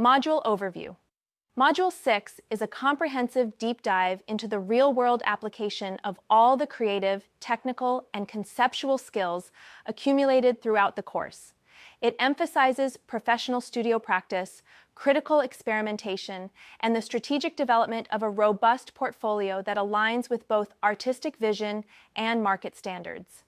Module Overview. Module 6 is a comprehensive deep dive into the real-world application of all the creative, technical, and conceptual skills accumulated throughout the course. It emphasizes professional studio practice, critical experimentation, and the strategic development of a robust portfolio that aligns with both artistic vision and market standards.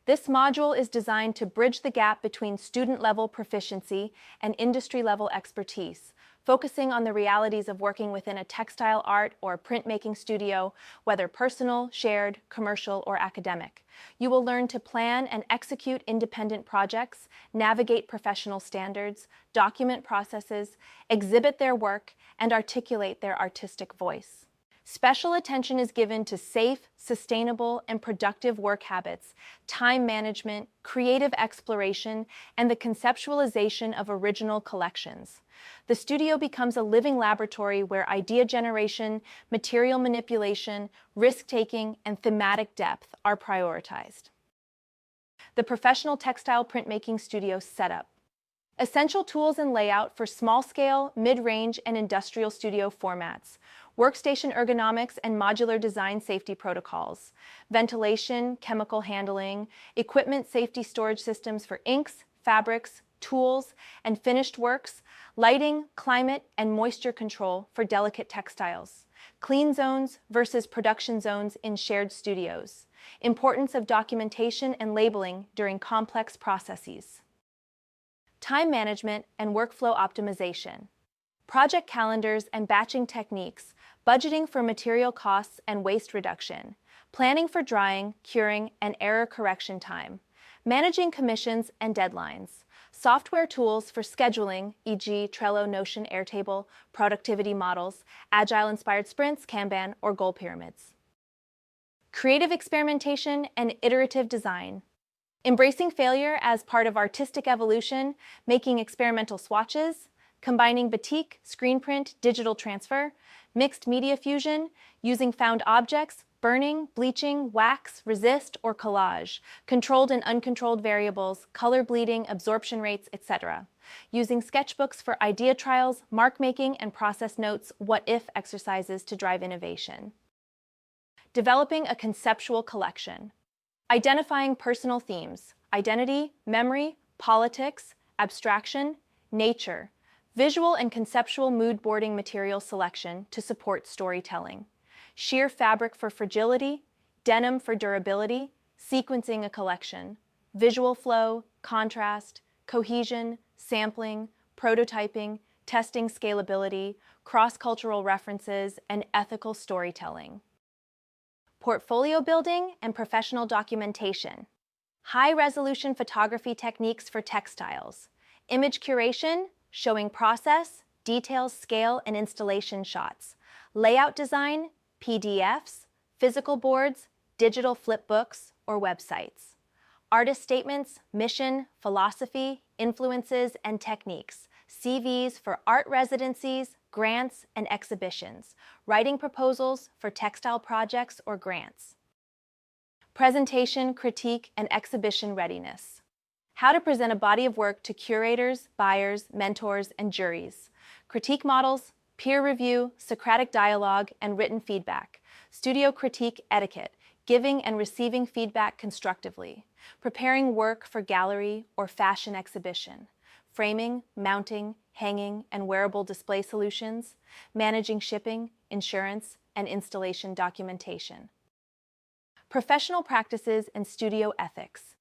This module is designed to bridge the gap between student-level proficiency and industry-level expertise, focusing on the realities of working within a textile art or printmaking studio, whether personal, shared, commercial, or academic. You will learn to plan and execute independent projects, navigate professional standards, document processes, exhibit their work, and articulate their artistic voice. Special attention is given to safe, sustainable, and productive work habits, time management, creative exploration, and the conceptualization of original collections. The studio becomes a living laboratory where idea generation, material manipulation, risk-taking, and thematic depth are prioritized. The Professional Textile Printmaking Studio Setup. Essential tools and layout for small-scale, mid-range, and industrial studio formats. Workstation ergonomics and modular design safety protocols, ventilation, chemical handling, equipment safety storage systems for inks, fabrics, tools, and finished works, lighting, climate, and moisture control for delicate textiles, clean zones versus production zones in shared studios, importance of documentation and labeling during complex processes, time management and workflow optimization, project calendars and batching techniques, budgeting for material costs and waste reduction, planning for drying, curing, and error correction time, managing commissions and deadlines, software tools for scheduling, e.g. Trello, Notion, Airtable, productivity models, agile-inspired sprints, Kanban, or goal pyramids. Creative experimentation and iterative design. Embracing failure as part of artistic evolution, making experimental swatches, combining batik, screen print, digital transfer, mixed media fusion, using found objects, burning, bleaching, wax, resist, or collage, controlled and uncontrolled variables, color bleeding, absorption rates, etc. Using sketchbooks for idea trials, mark making, and process notes, what-if exercises to drive innovation. Developing a conceptual collection. Identifying personal themes, identity, memory, politics, abstraction, nature, visual and conceptual mood boarding material selection to support storytelling, sheer fabric for fragility, denim for durability, sequencing a collection, visual flow, contrast, cohesion, sampling, prototyping, testing scalability, cross-cultural references, and ethical storytelling. Portfolio building and professional documentation. High-resolution photography techniques for textiles, image curation, showing process, details, scale, and installation shots, layout design, PDFs, physical boards, digital flipbooks, or websites, artist statements, mission, philosophy, influences, and techniques, CVs for art residencies, grants, and exhibitions, writing proposals for textile projects or grants. Presentation, critique, and exhibition readiness. How to present a body of work to curators, buyers, mentors, and juries. Critique models, peer review, Socratic dialogue, and written feedback. Studio critique etiquette, giving and receiving feedback constructively. Preparing work for gallery or fashion exhibition. Framing, mounting, hanging, and wearable display solutions. Managing shipping, insurance, and installation documentation. Professional practices and studio ethics.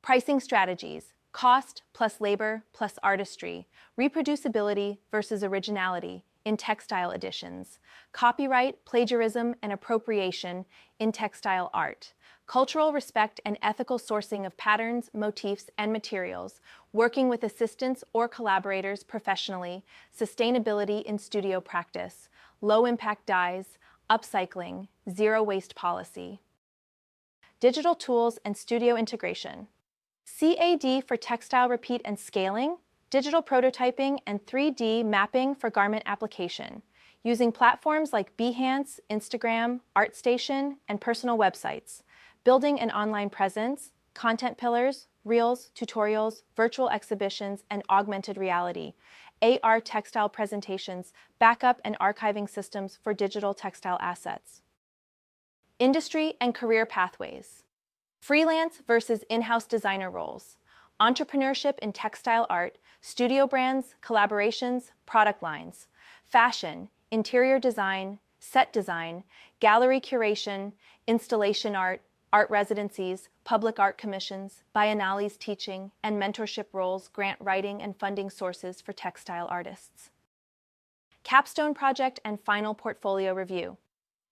Pricing strategies, cost plus labor plus artistry, reproducibility versus originality in textile editions, copyright, plagiarism, and appropriation in textile art, cultural respect and ethical sourcing of patterns, motifs, and materials, working with assistants or collaborators professionally, sustainability in studio practice, low-impact dyes, upcycling, zero-waste policy. Digital tools and studio integration. CAD for textile repeat and scaling, digital prototyping, and 3D mapping for garment application, using platforms like Behance, Instagram, ArtStation, and personal websites, building an online presence, content pillars, reels, tutorials, virtual exhibitions, and augmented reality, AR textile presentations, backup and archiving systems for digital textile assets. Industry and career pathways. Freelance versus in-house designer roles. Entrepreneurship in textile art, studio brands, collaborations, product lines. Fashion, interior design, set design, gallery curation, installation art, art residencies, public art commissions, biennales teaching, and mentorship roles grant writing and funding sources for textile artists. Capstone project and final portfolio review.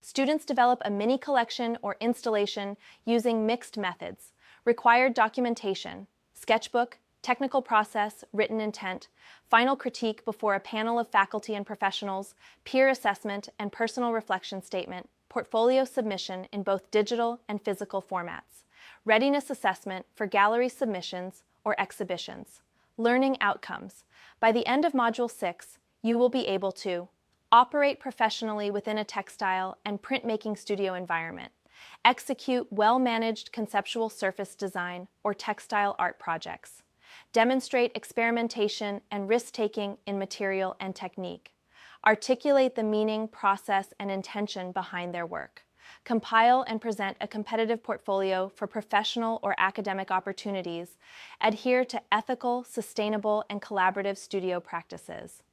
Students develop a mini collection or installation using mixed methods. Required documentation, sketchbook, technical process, written intent, final critique before a panel of faculty and professionals, peer assessment, and personal reflection statement, portfolio submission in both digital and physical formats, readiness assessment for gallery submissions or exhibitions. Learning outcomes. By the end of Module 6, you will be able to operate professionally within a textile and printmaking studio environment, execute well-managed conceptual surface design or textile art projects, demonstrate experimentation and risk-taking in material and technique, articulate the meaning, process, and intention behind their work, compile and present a competitive portfolio for professional or academic opportunities, adhere to ethical, sustainable, and collaborative studio practices.